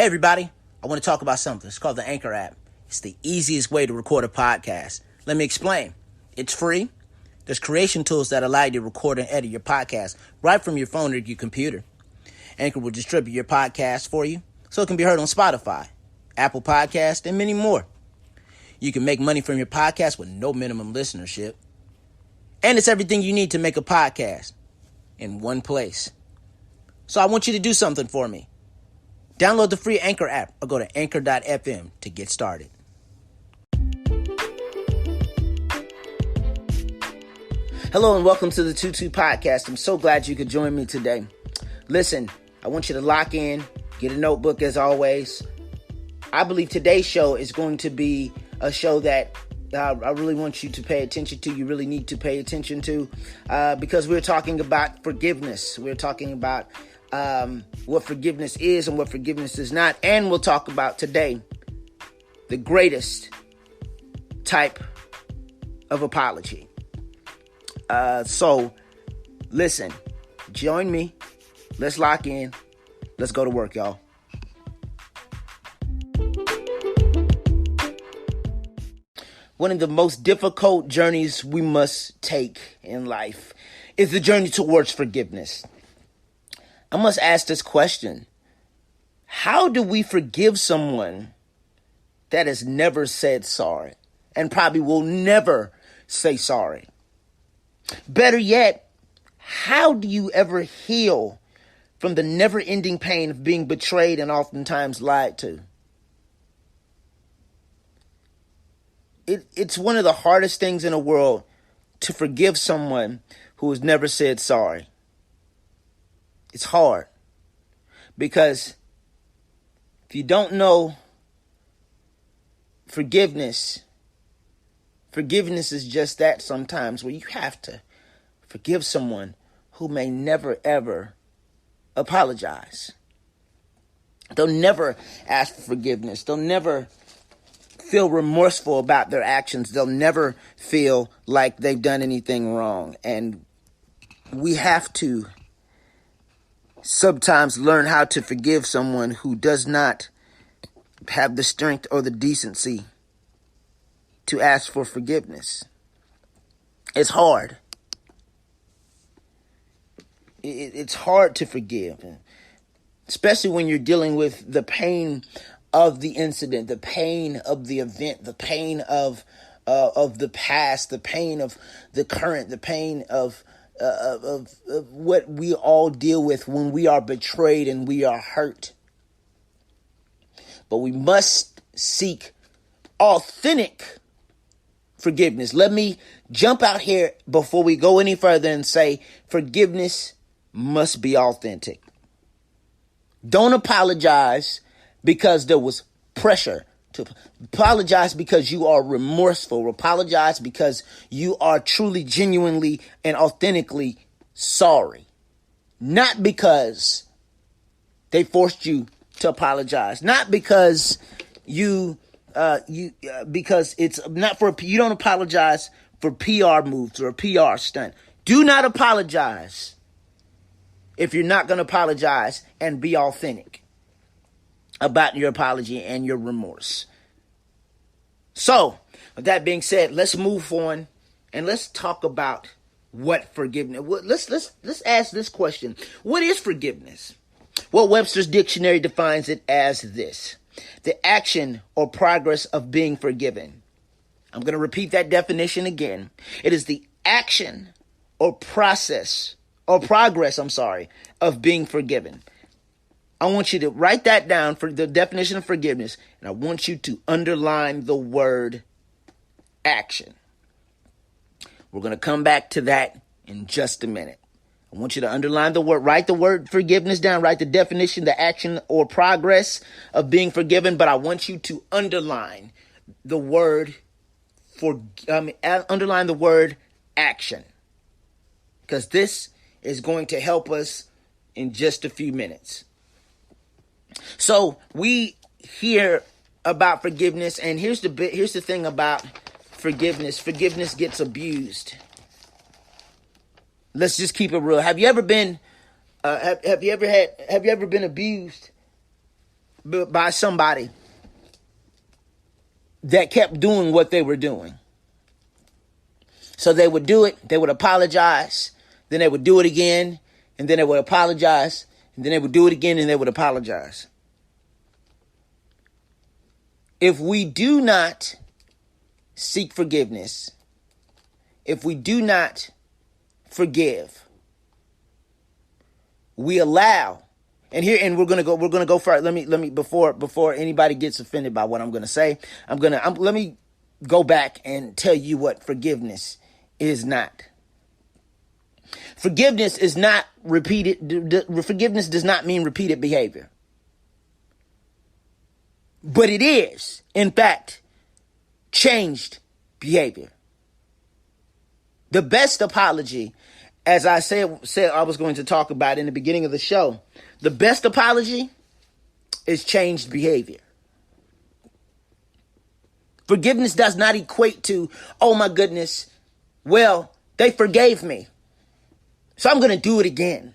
Hey everybody, I want to talk about something. It's called the Anchor app. It's the easiest way to record a podcast. Let me explain. It's free. There's creation tools that allow you to record and edit your podcast right from your phone or your computer. Anchor will distribute your podcast for you so it can be heard on Spotify, Apple Podcasts, and many more. You can make money from your podcast with no minimum listenership. And it's everything you need to make a podcast in one place. So I want you to do something for me. Download the free Anchor app or go to anchor.fm to get started. Hello and welcome to the 22 Podcast. I'm so glad you could join me today. Listen, I want you to lock in, get a notebook as always. I believe today's show is going to be a show that I really want you to pay attention to. You really need to pay attention to because we're talking about forgiveness. We're talking about what forgiveness is and what forgiveness is not. And we'll talk about today the greatest type of apology. So listen, join me. Let's lock in. Let's go to work, y'all. One of the most difficult journeys we must take in life is the journey towards forgiveness. I must ask this question. How do we forgive someone that has never said sorry and probably will never say sorry? Better yet, how do you ever heal from the never-ending pain of being betrayed and oftentimes lied to? It's one of the hardest things in the world to forgive someone who has never said sorry. It's hard because if you don't know forgiveness is just that sometimes, where you have to forgive someone who may never ever apologize. They'll never ask for forgiveness. They'll never feel remorseful about their actions. They'll never feel like they've done anything wrong. And we have to sometimes learn how to forgive someone who does not have the strength or the decency to ask for forgiveness. It's hard. It's hard to forgive, especially when you're dealing with the pain of the incident, the pain of the event, the pain of the past, the pain of the current, the pain of what we all deal with when we are betrayed and we are hurt. But we must seek authentic forgiveness. Let me jump out here before we go any further and say forgiveness must be authentic. Don't apologize because there was pressure to apologize, because you are remorseful. Apologize because you are truly, genuinely, and authentically sorry. Not because they forced you to apologize. Not because because it's not for, you don't apologize for PR moves or a PR stunt. Do not apologize if you're not going to apologize and be authentic about your apology and your remorse. So, with that being said, let's move on and let's talk about what forgiveness. Let's ask this question. What is forgiveness? Well, Webster's dictionary defines it as this: the action or progress of being forgiven. I'm going to repeat that definition again. It is the action or progress of being forgiven. I want you to write that down for the definition of forgiveness, and I want you to underline the word action. We're going to come back to that in just a minute. I want you to underline the word, write the word forgiveness down, write the definition, the action or progress of being forgiven, but I want you to underline the word underline the word action, because this is going to help us in just a few minutes. So we hear about forgiveness, and here's the thing about forgiveness. Forgiveness gets abused. Let's just keep it real. Have you ever been abused? by somebody that kept doing what they were doing. So they would do it, they would apologize, then they would do it again, and then they would apologize, and then they would do it again, and they would apologize. If we do not seek forgiveness, if we do not forgive, we allow, and we're gonna go first. Let me before anybody gets offended by what I'm gonna say, let me go back and tell you what forgiveness is not. Forgiveness is not repeated. Forgiveness does not mean repeated behavior. But it is, in fact, changed behavior. The best apology, as I said I was going to talk about in the beginning of the show, the best apology is changed behavior. Forgiveness does not equate to, oh my goodness, well, they forgave me, so I'm going to do it again.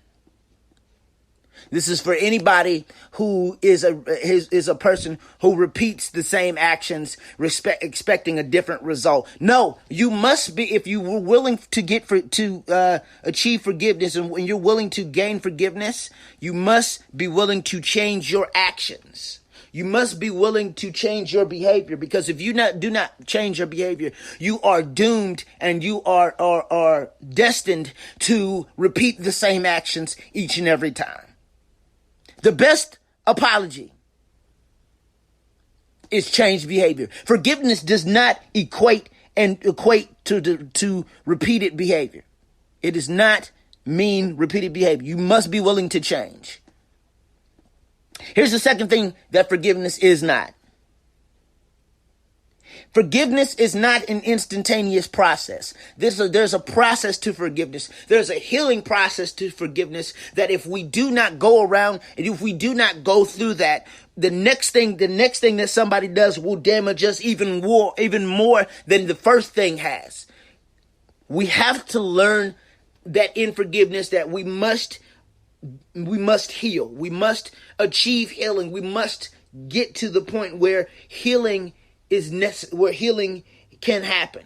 This is for anybody who is a person who repeats the same actions, expecting a different result. No, you must be, if you were willing to achieve forgiveness, and when you're willing to gain forgiveness, you must be willing to change your actions. You must be willing to change your behavior, because if you do not change your behavior, you are doomed, and you are destined to repeat the same actions each and every time. The best apology is changed behavior. Forgiveness does not equate to repeated behavior. It does not mean repeated behavior. You must be willing to change. Here's the second thing that forgiveness is not. Forgiveness is not an instantaneous process. There's a process to forgiveness. There's a healing process to forgiveness that if we do not go around, and if we do not go through that, the next thing that somebody does will damage us even more than the first thing has. We have to learn that in forgiveness that we must heal. We must achieve healing. We must get to the point where healing where healing can happen.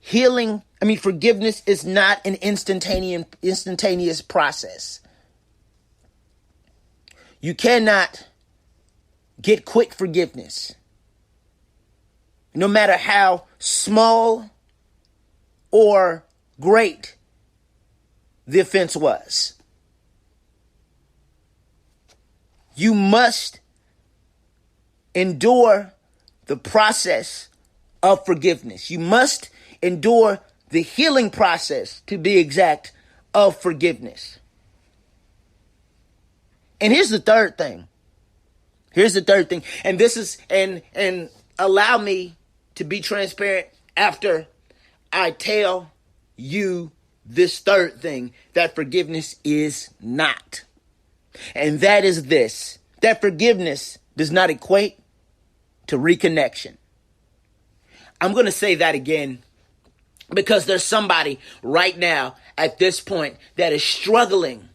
Forgiveness is not an instantaneous process. You cannot get quick forgiveness. No matter how small or great the offense was. You must endure the process of forgiveness. You must endure the healing process, to be exact, of forgiveness. And here's the third thing. And this is, and allow me to be transparent after I tell you this third thing that forgiveness is not. And that is this, that forgiveness does not equate to reconnection. I'm going to say that again because there's somebody right now at this point that is struggling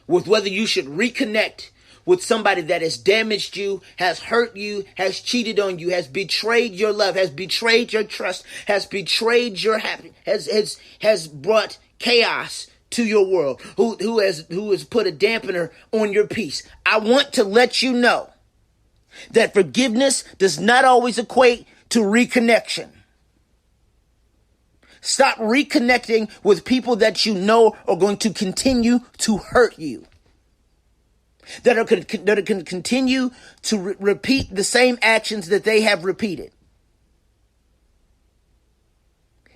with whether you should reconnect with somebody that has damaged you, has hurt you, has cheated on you, has betrayed your love, has betrayed your trust, has betrayed your happiness, has brought chaos to your world, who has put a dampener on your peace. I want to let you know that forgiveness does not always equate to reconnection. Stop reconnecting with people that you know are going to continue to hurt you. That are going to continue to repeat the same actions that they have repeated.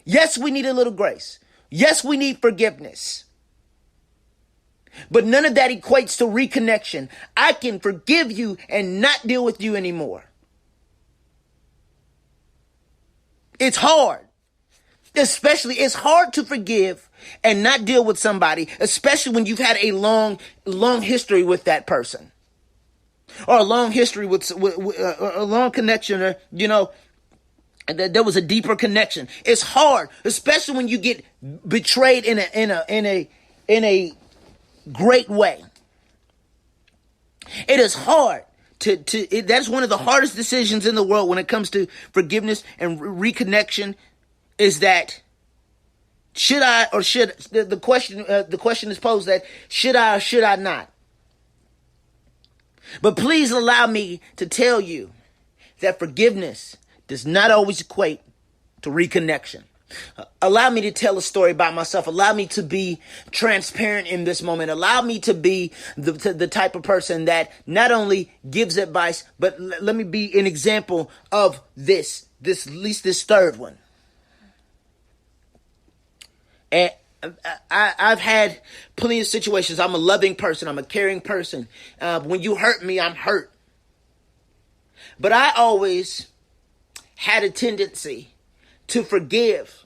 Yes, we need a little grace. Yes, we need forgiveness. But none of that equates to reconnection. I can forgive you and not deal with you anymore. It's hard. It's hard to forgive and not deal with somebody, especially when you've had a long history with that person, or a long history with a long connection, or there was a deeper connection. It's hard, especially when you get betrayed in a great way. It is hard that's one of the hardest decisions in the world when it comes to forgiveness and reconnection, is that should I or should the question is posed that should I or should I not? But please allow me to tell you that forgiveness does not always equate to reconnection. Allow me to tell a story about myself. Allow me to be transparent in this moment. Allow me to be the type of person that not only gives advice, but let me be an example of this at least this third one. And I've had plenty of situations. I'm a loving person. I'm a caring person. When you hurt me, I'm hurt. But I always had a tendency to forgive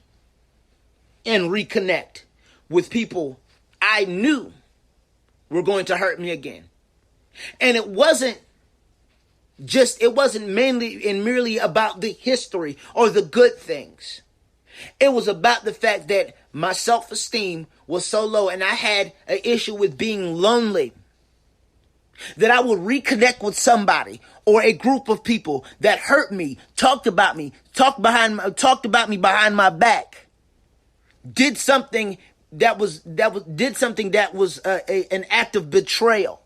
and reconnect with people I knew were going to hurt me again. And it wasn't mainly and merely about the history or the good things. It was about the fact that my self-esteem was so low and I had an issue with being lonely, that I would reconnect with somebody or a group of people that hurt me, talked about me behind my back, did something that was an act of betrayal,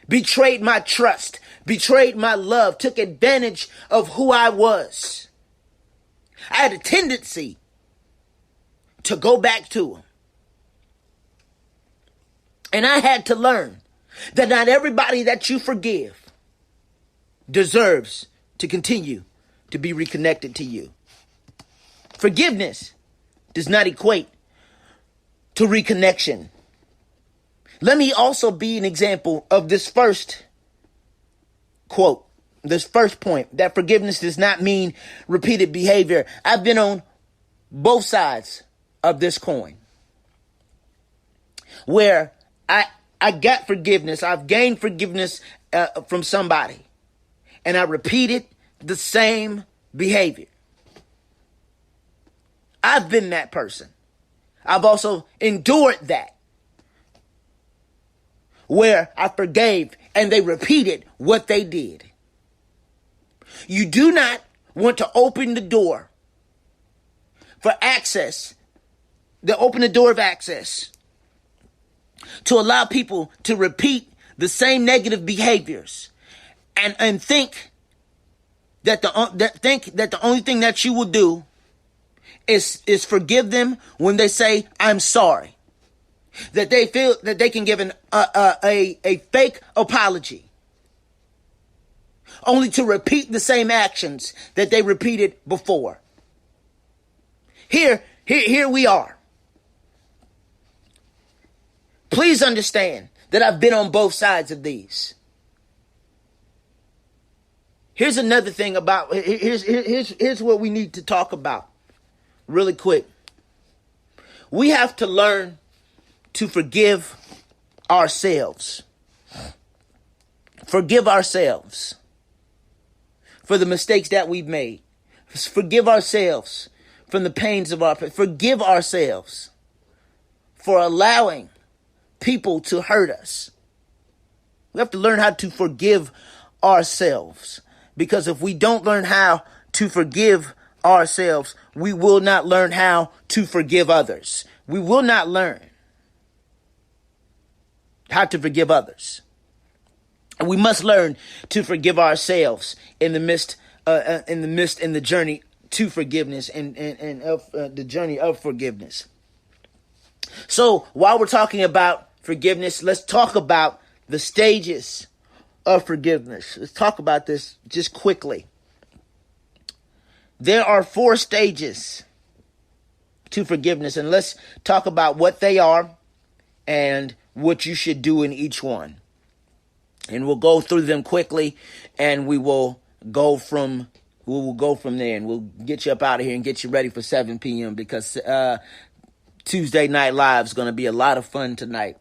betrayed my trust, betrayed my love, took advantage of who I was. I had a tendency to go back to them. And I had to learn that not everybody that you forgive deserves to continue to be reconnected to you. Forgiveness does not equate to reconnection. Let me also be an example of this first quote, this first point, that forgiveness does not mean repeated behavior. I've been on both sides of this coin, where I got forgiveness. I've gained forgiveness from somebody, and I repeated the same behavior. I've been that person. I've also endured that, where I forgave and they repeated what they did. You do not want to open the door for access, open the door of access to allow people to repeat the same negative behaviors and think that the only thing that you will do is forgive them when they say I'm sorry. That they feel that they can give a fake apology, only to repeat the same actions that they repeated before. Here we are. Please understand that I've been on both sides of these. Here's another thing about, here's what we need to talk about really quick. We have to learn to forgive ourselves. Forgive ourselves for the mistakes that we've made. Forgive ourselves from the pains of forgive ourselves for allowing people to hurt us. We have to learn how to forgive ourselves, because if we don't learn how to forgive ourselves, we will not learn how to forgive others. We will not learn how to forgive others. And we must learn to forgive ourselves in the journey to forgiveness and the journey of forgiveness. So while we're talking about forgiveness, let's talk about the stages of forgiveness. Let's talk about this just quickly. There are 4 stages to forgiveness, and let's talk about what they are and what you should do in each one. And we'll go through them quickly, and we will go from there, and we'll get you up out of here and get you ready for 7 p.m. because Tuesday Night Live is going to be a lot of fun tonight.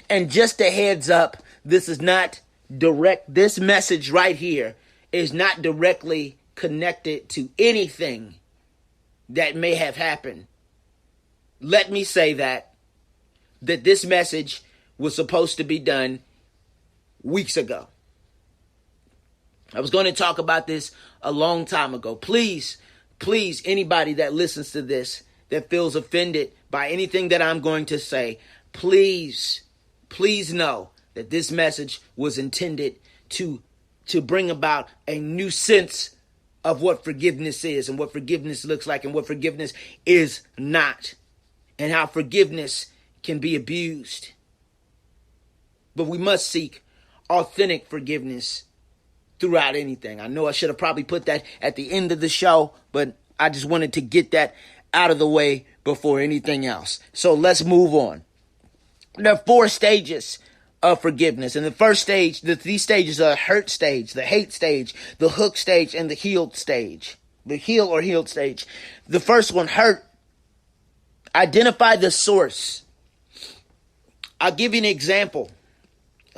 And just a heads up, this is not direct. This message right here is not directly connected to anything that may have happened. Let me say that this message was supposed to be done weeks ago. I was going to talk about this a long time ago. Please, anybody that listens to this, that feels offended by anything that I'm going to say, please know that this message was intended to bring about a new sense of what forgiveness is and what forgiveness looks like and what forgiveness is not, and how forgiveness can be abused. But we must seek authentic forgiveness throughout anything. I know I should have probably put that at the end of the show, but I just wanted to get that out of the way before anything else. So let's move on. There are 4 stages of forgiveness. And the first stage, these stages are the hurt stage, the hate stage, the hook stage, and the healed stage. The heal or healed stage. The first one, hurt. Identify the source. I'll give you an example.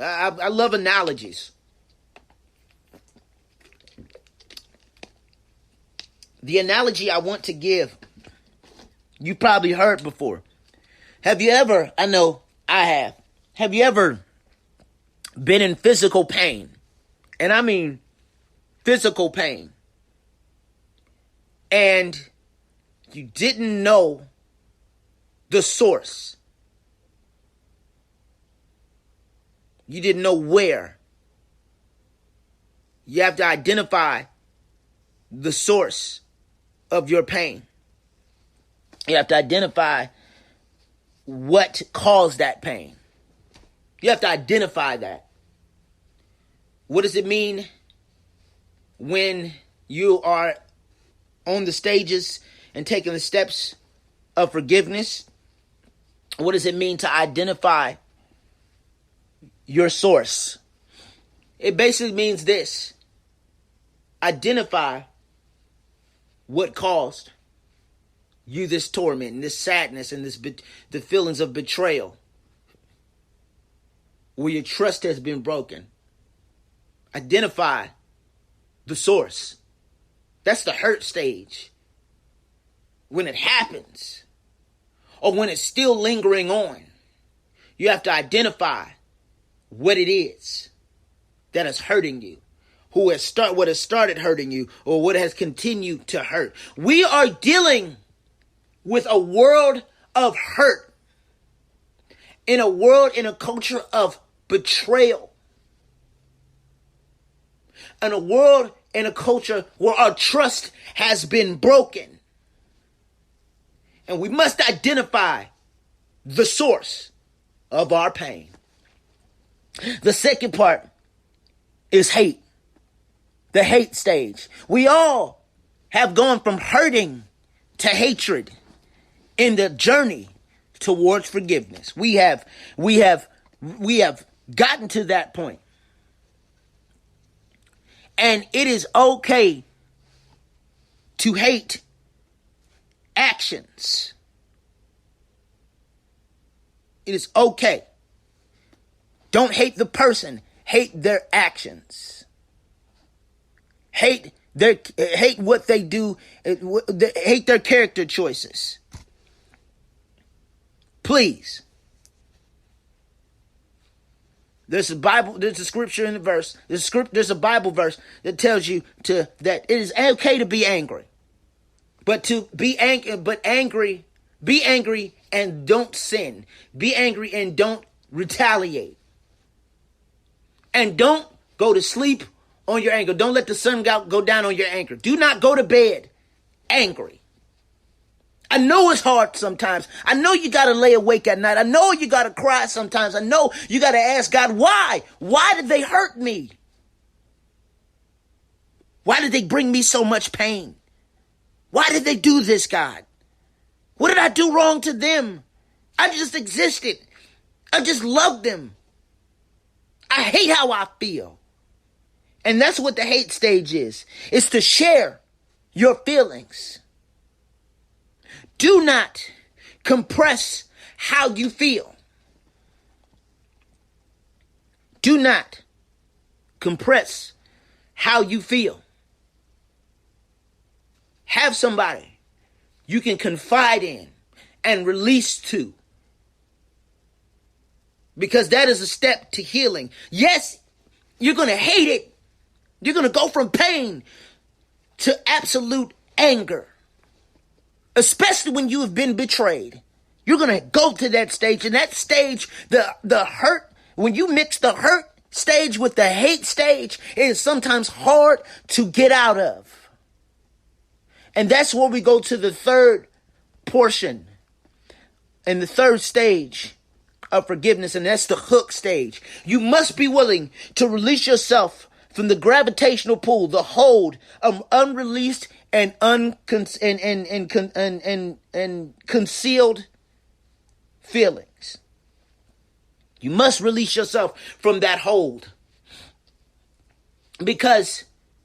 I love analogies. The analogy I want to give, you probably heard before. Have you ever, I know I have you ever been in physical pain? And I mean physical pain. And you didn't know the source. You didn't know where. You have to identify the source of your pain. You have to identify what caused that pain. You have to identify that. What does it mean when you are on the stages and taking the steps of forgiveness? What does it mean to identify your source? It basically means this. Identify what caused you this torment and this sadness and the feelings of betrayal, where your trust has been broken. Identify the source. That's the hurt stage. When it happens, or when it's still lingering on, you have to identify what it is that is hurting you, what has started hurting you, or what has continued to hurt. We are dealing with a world of hurt, in a culture of betrayal, in a world, in a culture where our trust has been broken. And we must identify the source of our pain. The second part is hate. The hate stage. We all have gone from hurting to hatred in the journey towards forgiveness. We have gotten to that point. And it is okay to hate actions. It is okay. Don't hate the person. Hate their actions. Hate what they do. Hate their character choices. Please. There's a scripture in the verse. There's a Bible verse that tells you that it is okay to be angry. But to be angry, be angry and don't sin. Be angry and don't retaliate. And don't go to sleep on your anger. Don't let the sun go down on your anger. Do not go to bed angry. I know it's hard sometimes. I know you got to lay awake at night. I know you got to cry sometimes. I know you got to ask God, why? Why did they hurt me? Why did they bring me so much pain? Why did they do this, God? What did I do wrong to them? I just existed. I just loved them. I hate how I feel. And that's what the hate stage is. It's to share your feelings. Do not compress how you feel. Do not compress how you feel. Have somebody you can confide in and release to. because that is a step to healing. Yes, you're going to hate it. You're going to go from pain to absolute anger, especially when you have been betrayed. You're going to go to that stage, and that stage, the hurt, when you mix the hurt stage with the hate stage, it is sometimes hard to get out of. And that's where we go to the third portion and the third stage of forgiveness, and that's the hook stage. You must be willing to release yourself from the gravitational pull, the hold of unreleased and concealed feelings. You must release yourself from that hold. Because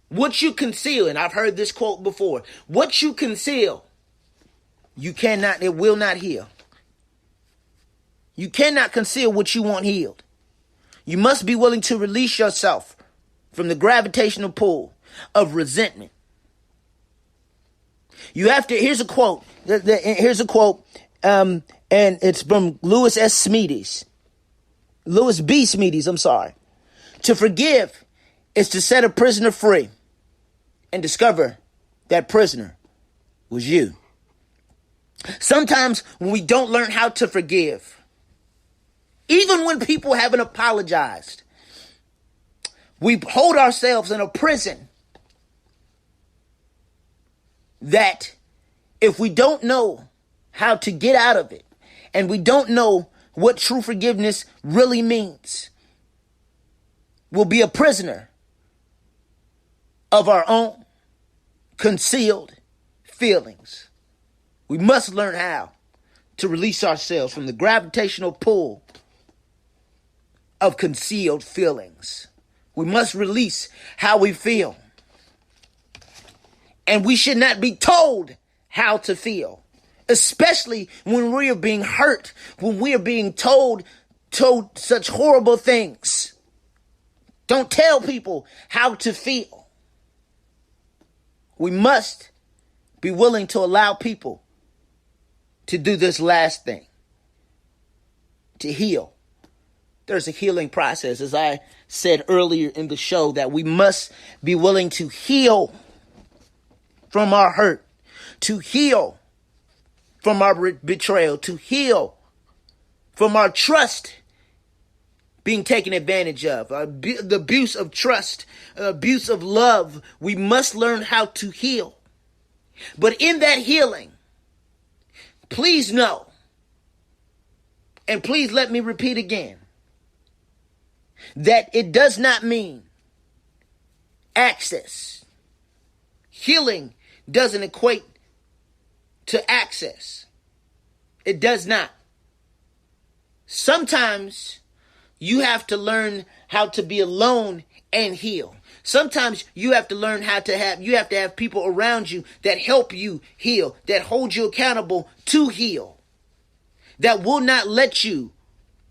what you conceal, and I've heard this quote before, what you conceal, it will not heal. You cannot conceal what you want healed. You must be willing to release yourself from the gravitational pull of resentment. You have to, here's a quote, and it's from Lewis B. Smedes, I'm sorry. To forgive is to set a prisoner free and discover that prisoner was you. Sometimes when we don't learn how to forgive, even when people haven't apologized, we hold ourselves in a prison that if we don't know how to get out of it, and we don't know what true forgiveness really means, we'll be a prisoner of our own concealed feelings. We must learn how to release ourselves from the gravitational pull of concealed feelings. We must release how we feel. And we should not be told how to feel, especially when we are being hurt, when we are being told such horrible things. Don't tell people how to feel. We must be willing to allow people to do this last thing, to heal. There's a healing process, as I said earlier in the show, that we must be willing to heal from our hurt, to heal from our betrayal, to heal from our trust being taken advantage of, the abuse of trust, abuse of love. We must learn how to heal. But in that healing, please know, and please let me repeat again, that it does not mean access. Healing doesn't equate to access. It does not. Sometimes you have to learn how to be alone and heal. Sometimes you have to learn how to have people around you that help you heal, that hold you accountable to heal, that will not let you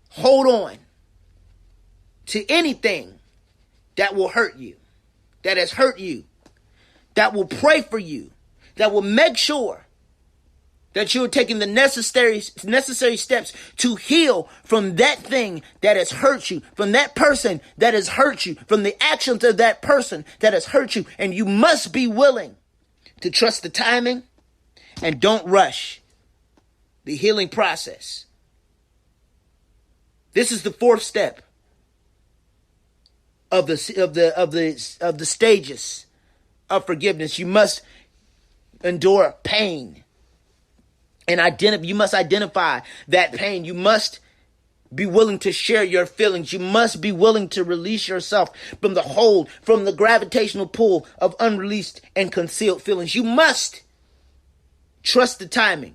hold on to anything that will hurt you, that has hurt you, that will pray for you, that will make sure that you're taking the necessary steps to heal from that thing that has hurt you, from that person that has hurt you, from the actions of that person that has hurt you. And you must be willing to trust the timing and don't rush the healing process. This is the fourth step of the stages of forgiveness. You must endure pain. And you must identify that pain. You must be willing to share your feelings. You must be willing to release yourself from the hold, from the gravitational pull of unreleased and concealed feelings. You must trust the timing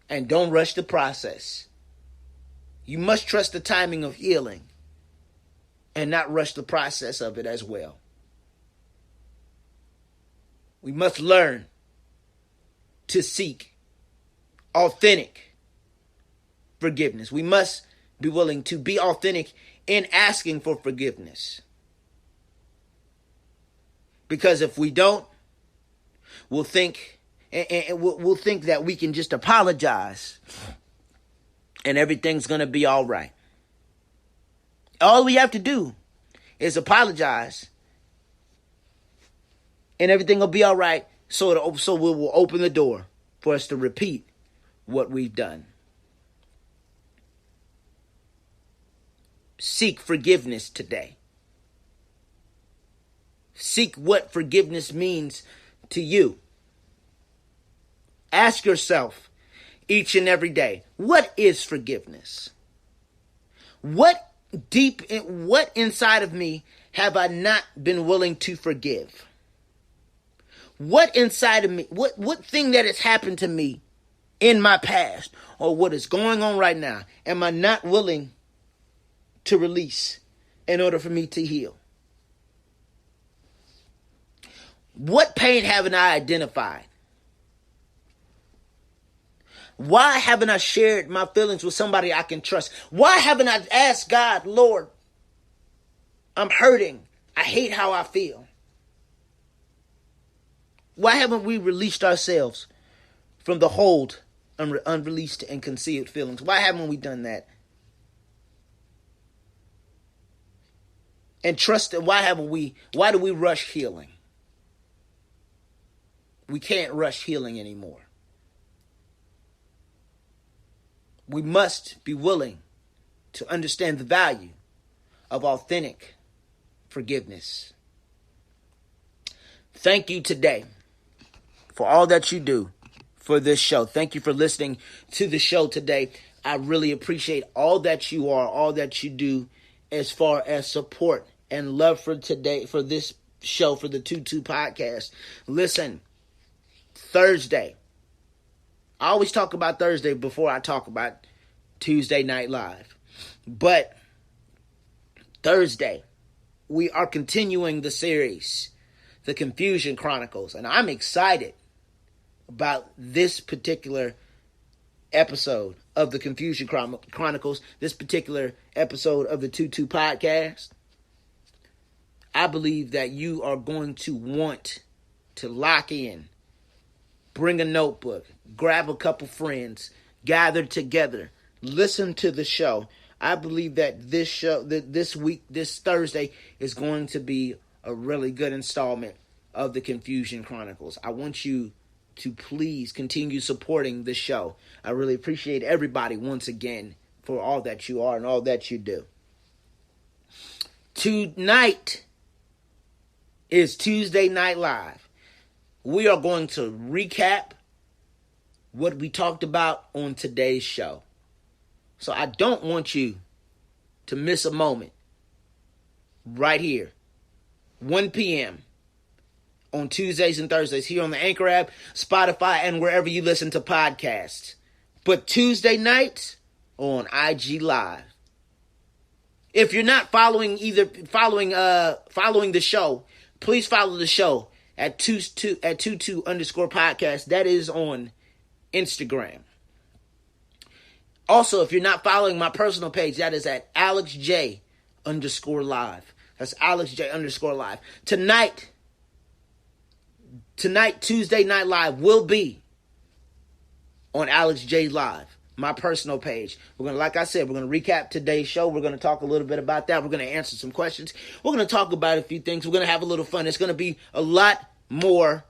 and don't rush the process. You must trust the timing of healing and not rush the process of it as well. We must learn to seek authentic forgiveness. We must be willing to be authentic in asking for forgiveness. Because if we don't, we'll think that we can just apologize and everything's going to be all right. All we have to do is apologize, and everything will be all right. So we will open the door for us to repeat what we've done. Seek forgiveness today. Seek what forgiveness means to you. Ask yourself each and every day, what is forgiveness? What inside of me have I not been willing to forgive? What inside of me, what thing that has happened to me in my past or what is going on right now am I not willing to release in order for me to heal? What pain haven't I identified? Why haven't I shared my feelings with somebody I can trust? Why haven't I asked God, Lord, I'm hurting. I hate how I feel. Why haven't we released ourselves from the hold unreleased and concealed feelings? Why haven't we done that? And trust that why do we rush healing? We can't rush healing anymore. We must be willing to understand the value of authentic forgiveness. Thank you today for all that you do for this show. Thank you for listening to the show today. I really appreciate all that you are, all that you do as far as support and love for today, for this show, for the 2-2 podcast. Listen, Thursday. I always talk about Thursday before I talk about Tuesday Night Live. But Thursday, we are continuing the series, The Confusion Chronicles. And I'm excited about this particular episode of The Confusion Chronicles, this particular episode of the 2-2 podcast. I believe that you are going to want to lock in. Bring a notebook, grab a couple friends, gather together, listen to the show. I believe that this week, this Thursday, is going to be a really good installment of the Confusion Chronicles. I want you to please continue supporting the show. I really appreciate everybody once again for all that you are and all that you do. Tonight is Tuesday Night Live. We are going to recap what we talked about on today's show. So I don't want you to miss a moment right here, 1 p.m. on Tuesdays and Thursdays here on the Anchor app, Spotify, and wherever you listen to podcasts. But Tuesday nights on IG Live. If you're not following the show, please follow the show at 22_podcast. That is on Instagram. Also, if you're not following my personal page, that is at AlexJ_live. That's AlexJ_live. Tonight, Tuesday Night Live will be on AlexJ Live, my personal page. Like I said, we're going to recap today's show. We're going to talk a little bit about that. We're going to answer some questions. We're going to talk about a few things. We're going to have a little fun. It's going to be a lot more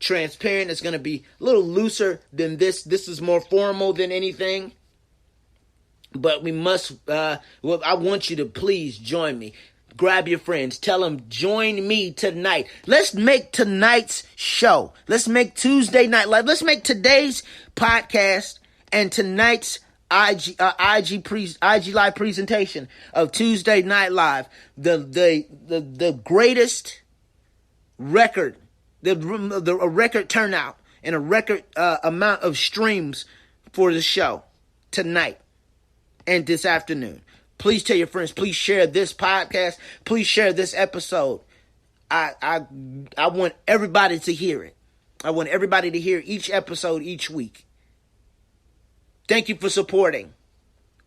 transparent. It's going to be a little looser than this. This is more formal than anything. But we must, I want you to please join me. Grab your friends. Tell them, join me tonight. Let's make tonight's show. Let's make Tuesday Night Live. Let's make today's podcast and tonight's IG Live presentation of Tuesday Night Live the greatest record, a record turnout and a record amount of streams for the show tonight and this afternoon. Please tell your friends. Please share this podcast. Please share this episode. I want everybody to hear it. I want everybody to hear each episode each week. Thank you for supporting.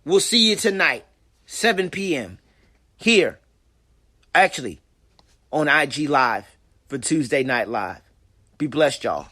We'll see you tonight, 7 p.m. here, actually, on IG Live for Tuesday Night Live. Be blessed, y'all.